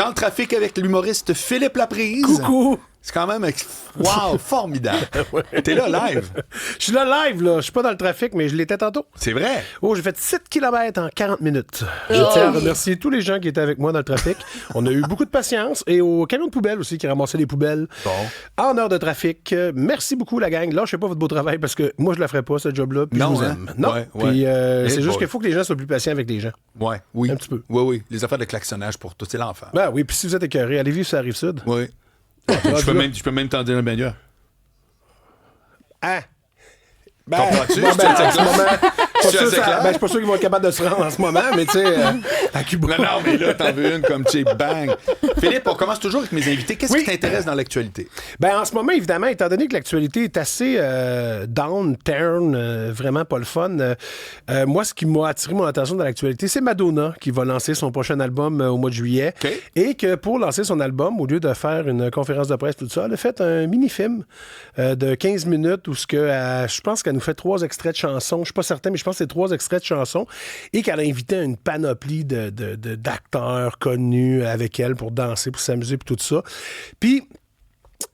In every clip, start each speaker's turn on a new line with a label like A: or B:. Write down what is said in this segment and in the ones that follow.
A: Dans le trafic avec l'humoriste Philippe Laprise.
B: Coucou!
A: C'est quand même... Wow, formidable. T'es là live.
B: Je suis là live, là. Je suis pas dans le trafic, mais je l'étais tantôt.
A: C'est vrai.
B: Oh, j'ai fait 7 km en 40 minutes. Je tiens à remercier tous les gens qui étaient avec moi dans le trafic. On a eu beaucoup de patience. Et au camion de poubelle aussi, qui ramassait les poubelles.
A: Bon.
B: En heure de trafic. Merci beaucoup, la gang. Lâchez pas votre beau travail parce que moi, je la ferais pas, ce job-là. Puis
A: Non,
B: je vous
A: hein?
B: aime. Non.
A: Ouais,
B: Puis
A: ouais.
B: c'est juste
A: boy.
B: qu'il faut que les gens soient plus patients avec les gens.
A: Ouais, oui.
B: Un petit peu.
A: Oui, oui. Les affaires de klaxonnage pour tout, c'est l'enfer.
B: Ben oui, puis si vous êtes écœurés, allez vivre sur la Rive-Sud.
A: Oui. Je peux même t'en dire un meilleur.
B: Ah!
A: Comprends-tu?
B: Bon,
A: Je te dis
B: en ce moment,
A: Je suis assez clair.
B: je suis pas sûr qu'ils vont être capables de se rendre en ce moment, mais tu sais, à Cuba.
A: Non, mais là, t'en veux une comme tu bang. Philippe, on commence toujours avec mes invités. Qu'est-ce qui t'intéresse dans l'actualité?
B: Ben, en ce moment, évidemment, étant donné que l'actualité est assez down, vraiment pas le fun, moi, ce qui m'a attiré mon attention dans l'actualité, c'est Madonna qui va lancer son prochain album au mois de juillet.
A: Okay.
B: Et que pour lancer son album, au lieu de faire une conférence de presse, tout ça, elle a fait un mini-film de 15 minutes où je pense qu'elle nous fait 3 extraits de chansons. Je suis pas certain, mais je pense que c'est 3 extraits de chansons. Et qu'elle a invité une panoplie d'acteurs connus avec elle pour danser, pour s'amuser, pour tout ça. Puis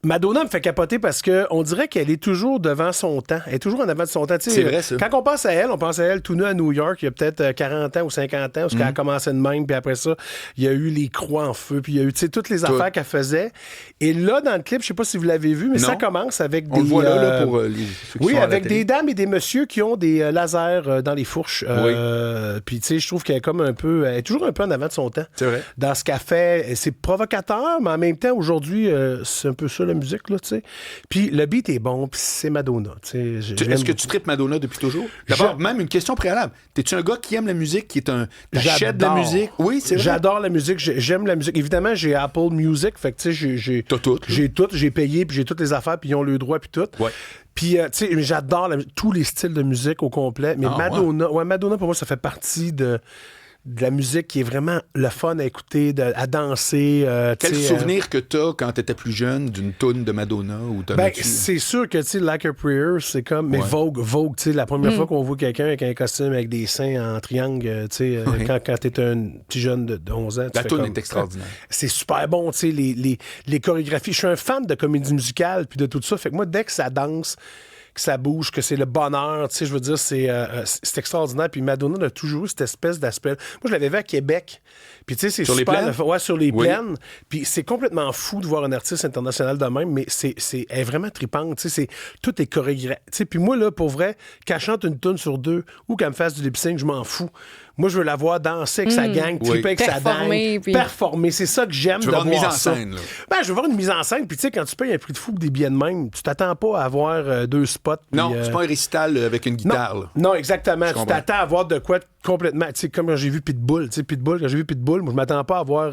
B: Madonna me fait capoter parce qu'on dirait qu'elle est toujours devant son temps. Elle est toujours en avant de son temps.
A: C'est vrai, ça.
B: Quand on pense à elle tout nue à New York, il y a peut-être 40 ans ou 50 ans, où elle a commencé de même, puis après ça, il y a eu les croix en feu, puis il y a eu toutes les affaires qu'elle faisait. Et là, dans le clip, je sais pas si vous l'avez vu, mais ça commence avec
A: On le voit là pour ceux qui
B: oui,
A: sont à la
B: avec
A: télé.
B: des dames et des messieurs qui ont des lasers dans les fourches. Puis, tu sais, je trouve qu'elle est comme elle est toujours un peu en avant de son temps.
A: C'est vrai.
B: Dans ce qu'elle fait, c'est provocateur, mais en même temps, aujourd'hui, c'est un peu ça la musique, là, tu sais. Puis le beat est bon, puis c'est Madonna, tu sais.
A: Est-ce que tu tripes Madonna depuis toujours? D'abord, même une question préalable. T'es-tu un gars qui aime la musique, qui est t'achètes de la musique? Oui, c'est vrai.
B: J'adore la musique, j'aime la musique. Évidemment, j'ai Apple Music, fait que tu sais,
A: T'as tout.
B: j'ai tout, j'ai payé, puis j'ai toutes les affaires, puis ils ont le droit, puis tout.
A: Ouais.
B: Puis, tu sais, j'adore tous les styles de musique au complet. Mais Madonna, pour moi, ça fait partie de la musique qui est vraiment le fun à écouter, à danser.
A: Quel souvenir que t'as quand t'étais plus jeune d'une toune de Madonna? Ou
B: c'est sûr que, tu sais, Like a Prayer, c'est comme... Mais Vogue, tu sais, la première fois qu'on voit quelqu'un avec un costume avec des seins en triangle, tu sais, quand t'es un petit jeune de 11 ans...
A: La toune est extraordinaire.
B: C'est super bon, tu sais, les chorégraphies. Je suis un fan de comédie musicale puis de tout ça. Fait que moi, dès que ça danse, que ça bouge, que c'est le bonheur, tu sais, je veux dire, c'est extraordinaire. Puis Madonna a toujours eu cette espèce d'aspect. Moi, je l'avais vu à Québec. Puis, tu sais, c'est
A: sur
B: super.
A: Les plaines?
B: Ouais, sur les plaines. Puis, c'est complètement fou de voir un artiste international de même, mais elle est vraiment tripante. Tu sais, tout est chorégraphe. Tu sais, puis moi, là, pour vrai, qu'elle chante une tune sur 2 ou qu'elle me fasse du lip-sync, je m'en fous. Moi, je veux la voir danser avec sa gang, triper avec sa gang, performer. C'est ça que j'aime de voir ça.
A: Tu veux voir une mise en scène, là?
B: Ben, je veux voir une mise en scène. Puis, tu sais, quand tu payes un prix de fou pour des billets de même, tu t'attends pas à avoir 2 spots.
A: Non, c'est pas un récital avec une guitare.
B: Non, exactement.
A: Tu
B: t'attends à avoir de quoi complètement... Tu sais, comme quand j'ai vu Pitbull. Tu sais, quand j'ai vu Pitbull, moi, je m'attends pas à avoir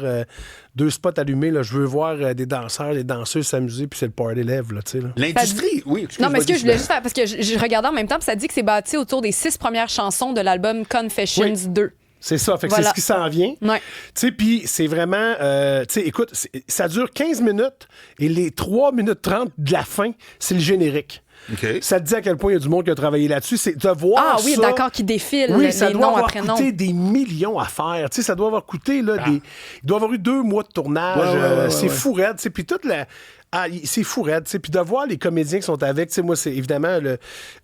B: 2 spots allumés. Là. Je veux voir des danseurs, des danseuses s'amuser, puis c'est le party lève, là, tu sais. Là.
A: L'industrie, oui.
C: Non, mais ce que je voulais juste faire, parce que je regardais en même temps, puis ça dit que c'est bâti autour des 6 premières chansons de l'album Confessions 2.
B: C'est ça, fait que c'est ce qui s'en vient.
C: Ouais.
B: Tu sais, puis c'est vraiment... tu sais, écoute, ça dure 15 minutes et les 3 minutes 30 de la fin, c'est le générique.
A: Okay.
B: Ça te dit à quel point il y a du monde qui a travaillé là-dessus. C'est de voir
C: oui,
B: ça,
C: d'accord, qui défile
B: ça
C: les
B: doit
C: noms
B: avoir
C: après
B: coûté
C: noms.
B: des millions à faire. Tu sais, ça doit avoir coûté là, il doit avoir eu 2 mois de tournage. C'est fou raide. Puis toute la... c'est fou raide, tu sais. Puis de voir les comédiens qui sont avec, tu sais, moi, c'est évidemment,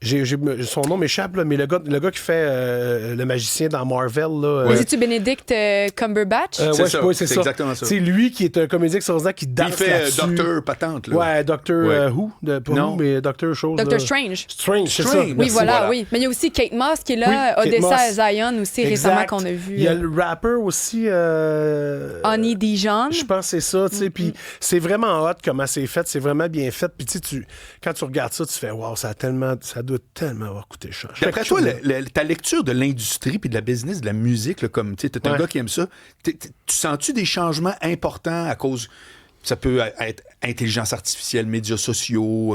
B: son nom m'échappe, là, mais le gars qui fait le magicien dans Marvel, là.
C: Mais c'est-tu Benedict Cumberbatch?
B: C'est ça.
A: Exactement ça.
B: C'est lui qui est un comédien extraordinaire qui danse là-dessus.
A: Il fait Docteur Patente, là.
B: Ouais, Docteur Who, pas
A: non.
B: Who, mais Docteur Chose.
C: Doctor
B: là.
C: Strange.
B: Strange, c'est ça.
C: Oui, voilà, oui. Mais il y a aussi Kate Moss qui est là,
B: Oui, Kate
C: Odessa
B: Moss.
C: Zion aussi,
B: Exact.
C: récemment, qu'on a vu.
B: Il y a le rapper aussi.
C: Honey Dijon.
B: Je pense que c'est ça, tu sais. Puis c'est vraiment hot comment c'est fait. C'est vraiment bien fait. Puis tu sais, quand tu regardes ça, tu fais wow, ça doit tellement avoir coûté cher.
A: D'après toi, ta lecture de l'industrie puis de la business, de la musique, là, comme tu sais, t'es un gars qui aime ça, tu sens-tu des changements importants à cause... Ça peut être intelligence artificielle, médias sociaux,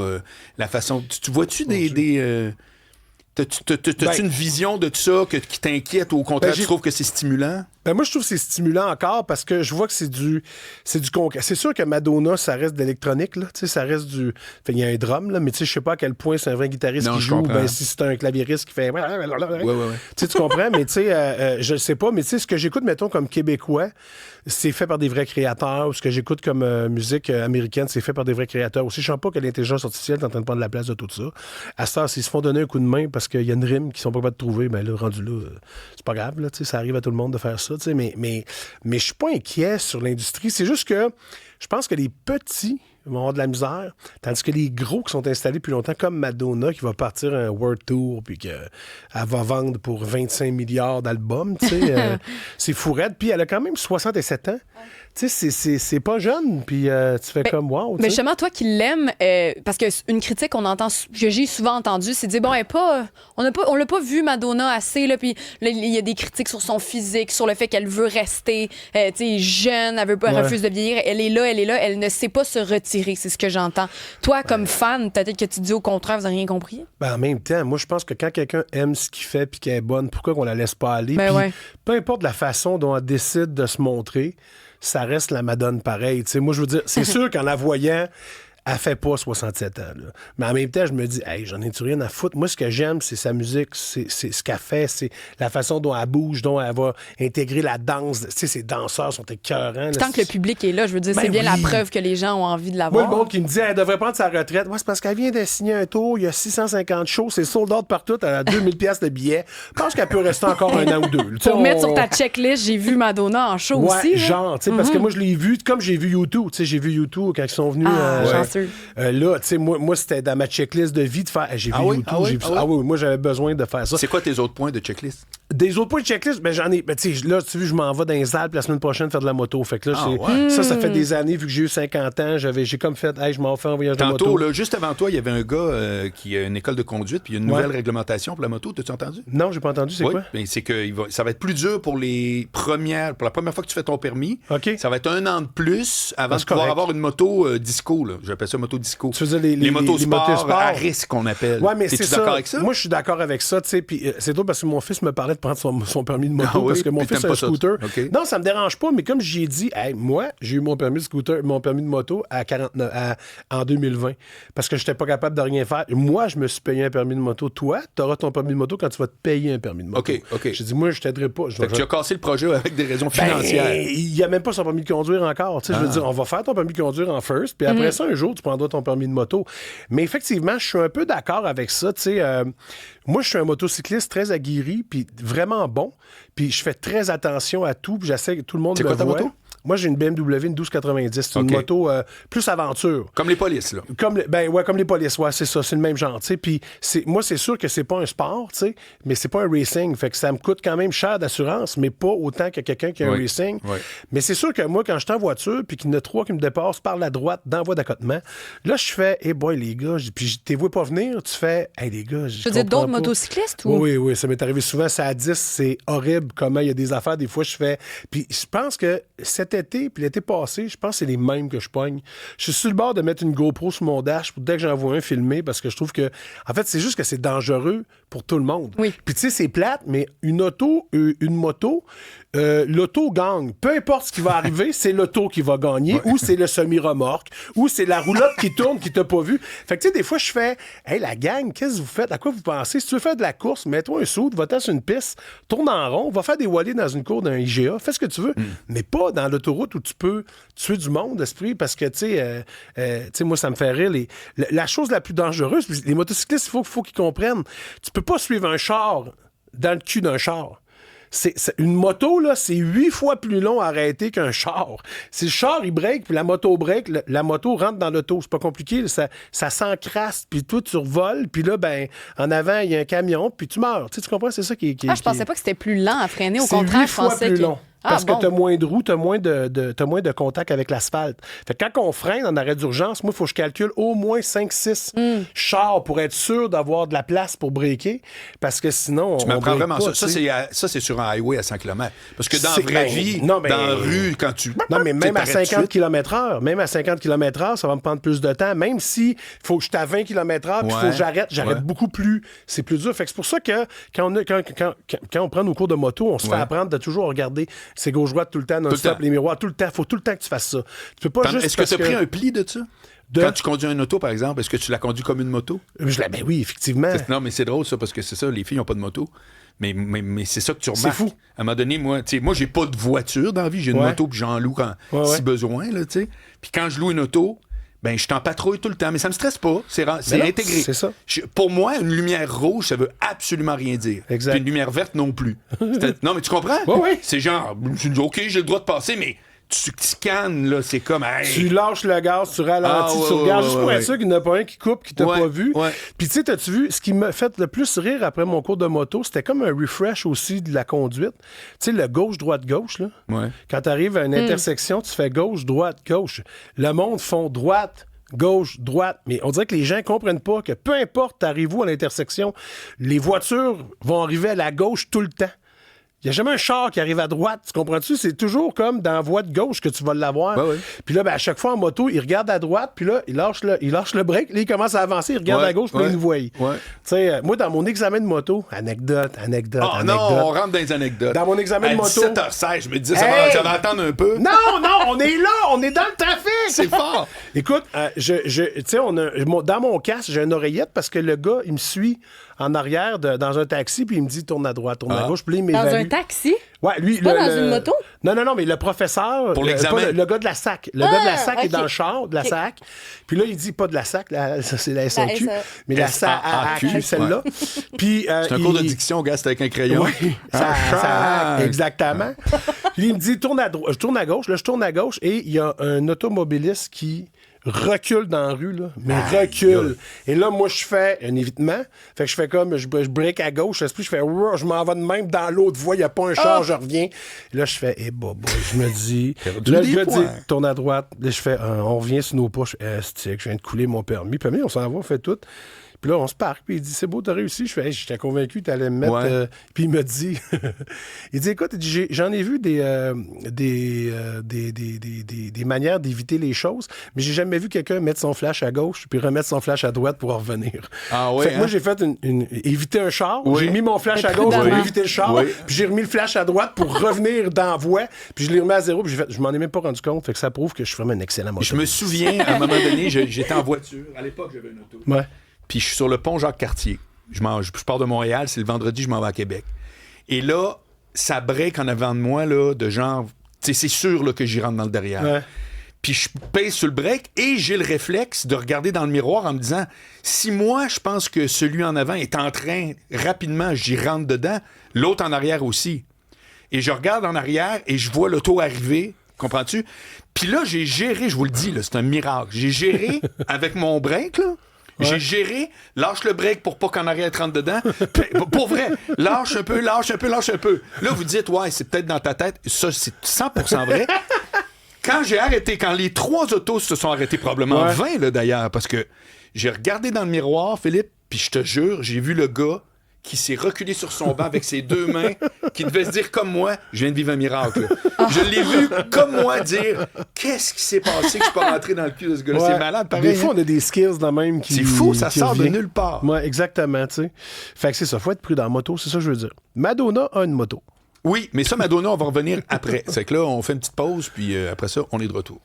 A: la façon... Tu vois-tu T'as-tu une vision de tout ça qui t'inquiète ou au contraire, tu trouves que c'est stimulant?
B: Ben moi, je trouve que c'est stimulant encore parce que je vois que c'est du concret. C'est sûr que Madonna, ça reste d'électronique, là. Tu sais, ça reste du... Fait, il y a un drum, là, mais tu sais, je sais pas à quel point c'est un vrai guitariste qui joue, ben si c'est un claviériste qui fait...
A: Ouais.
B: Tu comprends, mais tu sais, je sais pas, mais tu sais, ce que j'écoute, mettons, comme québécois, c'est fait par des vrais créateurs. Ce que j'écoute comme musique américaine, c'est fait par des vrais créateurs aussi. Je sens pas que l'intelligence artificielle est en train de prendre la place de tout ça. À ça, s'ils se font donner un coup de main parce qu'il y a une rime qu'ils sont pas capables de trouver, ben là, rendu là, c'est pas grave, là, tu sais, ça arrive à tout le monde de faire ça, tu sais, mais je suis pas inquiet sur l'industrie. C'est juste que je pense que les petits vont avoir de la misère, tandis que les gros qui sont installés depuis longtemps, comme Madonna, qui va partir un World Tour, puis qu'elle va vendre pour 25 milliards d'albums, tu sais, c'est fou raide. Puis elle a quand même 67 ans. Tu sais, c'est pas jeune, puis tu fais comme wow.
C: Mais justement, toi qui l'aimes, parce qu'une critique qu'on entend, que j'ai souvent entendue, c'est de dire, bon, on l'a pas vu Madonna assez, là, puis là, il y a des critiques sur son physique, sur le fait qu'elle veut rester, tu sais, jeune, elle veut pas, elle refuse de vieillir, elle est là, elle ne sait pas se retirer, c'est ce que j'entends. Toi, comme fan, peut-être que tu dis au contraire, vous n'avez rien compris?
B: Ben, en même temps, moi, je pense que quand quelqu'un aime ce qu'il fait puis qu'elle est bonne, pourquoi qu'on la laisse pas aller?
C: Ben
B: Puis, peu importe la façon dont elle décide de se montrer, ça reste la Madone pareil. T'sais, moi, je veux dire, c'est sûr qu'en la voyant, elle fait pas 67 ans. Là. Mais en même temps, je me dis, hey, j'en ai-tu rien à foutre? Moi, ce que j'aime, c'est sa musique, c'est ce qu'elle fait, c'est la façon dont elle bouge, dont elle va intégrer la danse. Tu sais, ses danseurs sont écœurants.
C: Tant que le public est là, je veux dire, c'est bien la preuve que les gens ont envie de la voir.
B: Moi, le monde qui me dit, elle devrait prendre sa retraite, moi, c'est parce qu'elle vient de signer un tour, il y a 650 shows, c'est sold out partout, elle a 2000 pièces de billets. Je pense qu'elle peut rester encore un an ou deux.
C: Pour mettre sur ta checklist, j'ai vu Madonna en show aussi.
B: Genre, tu sais, parce que moi, je l'ai vu, comme j'ai vu U2, tu sais, j'ai vu U2 quand ils sont venus.
C: Chanceux.
B: Là, tu sais, moi, c'était dans ma checklist de vie de faire. J'ai vu U2, j'ai vu ça. Oui, moi, j'avais besoin de faire ça.
A: C'est quoi tes autres points de checklist?
B: Des autres points de checklist, ben j'en ai. Ben, tu sais, là, tu vois, je m'en vais dans les Alpes la semaine prochaine faire de la moto. Fait que là, ça fait des années, vu que j'ai eu 50 ans, j'ai comme fait, hey, je m'en fais un voyage de moto.
A: Tantôt, là, juste avant toi, il y avait un gars qui a une école de conduite, puis il y a une nouvelle réglementation pour la moto. T'as-tu entendu?
B: Non, j'ai pas entendu. C'est quoi?
A: Ben, c'est que ça va être plus dur pour la première fois que tu fais ton permis.
B: OK.
A: Ça va être 1 an de plus avant de pouvoir avoir une moto disco. Là. J'appelle ça moto disco.
B: Tu veux dire les
A: motosports à risque, qu'on appelle.
B: Ouais, mais
A: es-tu d'accord avec ça?
B: Moi, je suis d'accord avec ça. Puis c'est drôle parce que mon fils me parlait de prendre son permis de moto parce que mon fils a un scooter.
A: Okay.
B: Non, ça me dérange pas, mais comme j'y dit, hey, moi, j'ai eu mon permis de moto en 2020 parce que j'étais pas capable de rien faire. Moi, je me suis payé un permis de moto. Toi, tu auras ton permis de moto quand tu vas te payer un permis de moto.
A: OK.
B: J'ai dit, moi, je t'aiderai pas.
A: Fait que tu as cassé le projet avec des raisons financières.
B: Il n'y a même pas son permis de conduire encore. Je veux dire, on va faire ton permis de conduire en first, puis après ça, un jour, tu prendras ton permis de moto. Mais effectivement, je suis un peu d'accord avec ça. Moi, je suis un motocycliste très aguerri, puis vraiment bon. Puis je fais très attention à tout, puis j'essaie que tout le monde me voit.
A: C'est quoi ta moto?
B: Moi, j'ai une BMW, une 1290. C'est une moto plus aventure.
A: Comme les polices, là.
B: Comme les polices, ouais, c'est ça. C'est le même genre, tu sais. Puis moi, c'est sûr que c'est pas un sport, tu sais, mais c'est pas un racing. Fait que ça me coûte quand même cher d'assurance, mais pas autant que quelqu'un qui a un racing.
A: Oui.
B: Mais c'est sûr que moi, quand je suis en voiture, puis qu'il y en a 3 qui me dépassent par la droite dans la voie d'accotement, là, je fais, hey boy, les gars, puis je t'ai vu pas venir, tu fais, hey les gars, je.
C: Tu veux dire d'autres motocyclistes ou?
B: Oui, ça m'est arrivé souvent. C'est à 10, c'est horrible comment il y a des affaires. Des fois, je fais. Puis je pense que cet été, puis l'été passé, je pense que c'est les mêmes que je pogne. Je suis sur le bord de mettre une GoPro sur mon dash pour dès que j'en vois un filmer parce que je trouve que, en fait, c'est juste que c'est dangereux pour tout le monde.
C: Oui.
B: Puis tu sais, c'est plate, mais une moto, l'auto gagne. Peu importe ce qui va arriver, c'est l'auto qui va gagner ou c'est le semi-remorque ou c'est la roulotte qui tourne qui t'a pas vu. Fait que tu sais, des fois, je fais, hey, la gang, qu'est-ce que vous faites? À quoi vous pensez? Si tu veux faire de la course, mets-toi un saut, va-t'en sur une piste, tourne en rond, va faire des wallets dans une cour d'un IGA, fais ce que tu veux, mais pas dans l'autoroute où tu peux tuer du monde, esprit, parce que, tu sais, moi, ça me fait rire. La chose la plus dangereuse, les motocyclistes, il faut qu'ils comprennent, tu peux pas suivre un char dans le cul d'un char. Une moto, là, c'est 8 fois plus long à arrêter qu'un char. Si le char, il break, puis la moto break, la moto rentre dans l'auto. C'est pas compliqué. Ça s'encrasse, puis toi, tu revoles, puis là, ben, en avant, il y a un camion, puis tu meurs. Tu comprends? C'est ça qui est...
C: je pensais pas que c'était plus lent à freiner. Au contraire, je pensais
B: plus long. Parce que t'as moins de roues, t'as moins de contact avec l'asphalte. Fait que quand on freine en arrêt d'urgence, moi, il faut que je calcule au moins 5-6 chars pour être sûr d'avoir de la place pour breaker. Parce que sinon,
A: tu m'apprends vraiment pas, ça. Ça, c'est sur un highway à 100 km. Parce que dans la vraie vie, dans la rue, quand tu...
B: Non, mais même à 50 km/h, ça va me prendre plus de temps. Même si il faut que je suis à 20 km/h, puis il faut que j'arrête beaucoup plus. C'est plus dur. Fait que c'est pour ça que quand on prend nos cours de moto, on se fait apprendre de toujours regarder c'est gauche-droite tout le temps, non-stop, les miroirs tout le temps. Faut tout le temps que tu fasses ça. Tu peux pas juste.
A: Est-ce que tu as pris un pli de ça? Quand tu conduis une auto, par exemple, est-ce que tu la conduis comme une moto?
B: Ben oui, effectivement.
A: Non, mais c'est drôle, ça, parce que c'est ça, les filles n'ont pas de moto. Mais c'est ça que tu remarques.
B: C'est fou.
A: À un moment donné, moi, j'ai pas de voiture dans la vie. J'ai une moto, puis j'en loue si besoin, là, tu sais. Puis quand je loue une auto, ben je t'en patrouille tout le temps. Mais ça me stresse pas. C'est intégré.
B: C'est ça.
A: Pour moi, une lumière rouge, ça veut absolument rien dire.
B: Exact.
A: Puis une lumière verte non plus. Non, mais tu comprends?
B: Oui.
A: C'est genre, OK, j'ai le droit de passer, mais tu scannes, là, c'est comme... Hey.
B: Tu lâches le gaz, tu ralentis, tu regardes juste pour être sûr qu'il n'y en a pas un qui coupe, qui t'a pas vu.
A: Ouais.
B: Puis tu sais, t'as-tu vu, ce qui m'a fait le plus rire après mon cours de moto, c'était comme un refresh aussi de la conduite. Tu sais, le gauche-droite-gauche, là.
A: Ouais.
B: Quand tu arrives à une intersection, tu fais gauche-droite-gauche. Le monde font droite, gauche, droite. Mais on dirait que les gens comprennent pas que peu importe t'arrives où à l'intersection, les voitures vont arriver à la gauche tout le temps. Il n'y a jamais un char qui arrive à droite, tu comprends-tu? C'est toujours comme dans la voie de gauche que tu vas l'avoir.
A: Ouais.
B: Puis là, à chaque fois en moto, il regarde à droite, puis là, il lâche le break, là, il commence à avancer, il regarde à gauche, puis là, il nous voit.
A: Ouais.
B: Tu sais, moi, dans mon examen de moto, anecdote.
A: Oh non, on rentre dans les anecdotes.
B: Dans mon examen de moto.
A: 17h16, je me disais, ça va attendre un peu.
B: Non, on est là, on est dans le trafic.
A: C'est fort.
B: Écoute, tu sais, dans mon casque, j'ai une oreillette parce que le gars, il me suit en arrière dans un taxi, puis il me dit tourne à droite, tourne à gauche, puis là, il m'évalue.
C: Dans un taxi?
B: Ouais, lui,
C: pas dans une moto?
B: Non, mais le professeur.
A: Pour l'examen.
B: Le gars de la SAC. Le gars de la SAC est dans le char de la SAC. Puis là, il dit pas de la SAC, ça c'est la SAQ, mais la SAQ, celle-là. Puis,
A: c'est un cours de diction, gars, c'est avec un crayon.
B: Oui, exactement. Puis il me dit tourne à droite. Je tourne à gauche. Là, je tourne à gauche et il y a un automobiliste qui recule dans la rue, là, mais recule. Et là, moi, je fais un évitement. Fait que je fais comme, je break à gauche, je fais, je m'en vais de même dans l'autre voie, il n'y a pas un char, je reviens. Et là, je fais, je me dis, là, le gars dit, tourne à droite. Là, je fais, on revient sur nos poches. C'est que je viens de couler mon permis. Puis, on s'en va, on fait tout. Puis là, on se parque, puis il dit, c'est beau, t'as réussi. Je fais, j'étais convaincu que t'allais me mettre. Puis il me dit, il dit, écoute, j'en ai vu des manières d'éviter les choses, mais j'ai jamais vu quelqu'un mettre son flash à gauche puis remettre son flash à droite pour en revenir.
A: Ah oui.
B: Fait que moi, j'ai fait éviter un char. Oui. J'ai mis mon flash à gauche pour éviter le char. Oui. Puis j'ai remis le flash à droite pour revenir dans la voie. Puis je l'ai remis à zéro. Puis je m'en ai même pas rendu compte. Fait que ça prouve que je suis vraiment un excellent moteur.
A: Je me souviens, à un moment donné, j'étais en voiture. À l'époque, j'avais une auto.
B: Ouais.
A: Puis je suis sur le pont Jacques-Cartier. Je pars de Montréal, c'est le vendredi, je m'en vais à Québec. Et là, ça break en avant de moi, là, de genre... C'est sûr là, que j'y rentre dans le derrière.
B: Ouais.
A: Puis je pèse sur le break et j'ai le réflexe de regarder dans le miroir en me disant, si moi, je pense que celui en avant est en train, rapidement, j'y rentre dedans, l'autre en arrière aussi. Et je regarde en arrière et je vois l'auto arriver, comprends-tu? Puis là, j'ai géré, je vous le dis, là, c'est un miracle. J'ai géré avec mon break, là. Ouais. J'ai géré, lâche le break pour pas qu'en arrière rentre dedans. Pour vrai, lâche un peu. Là, vous dites, ouais, c'est peut-être dans ta tête. Ça, c'est 100% vrai. Quand j'ai arrêté, quand les 3 autos se sont arrêtés, probablement 20 là, d'ailleurs, parce que j'ai regardé dans le miroir, Philippe, puis je te jure, j'ai vu le gars qui s'est reculé sur son banc avec ses 2 mains, qui devait se dire comme moi, je viens de vivre un miracle. Je l'ai vu comme moi dire, qu'est-ce qui s'est passé que je suis pas rentré dans le cul de ce gars-là? C'est malade, pareil.
B: Des fois, on a des skills dans même qui...
A: C'est fou, ça sort de nulle part.
B: Oui, exactement, tu sais. Fait que c'est ça, faut être prudent en moto, c'est ça que je veux dire. Madonna a une moto.
A: Oui, mais ça, Madonna, on va revenir après. C'est que là, on fait une petite pause, puis après ça, on est de retour.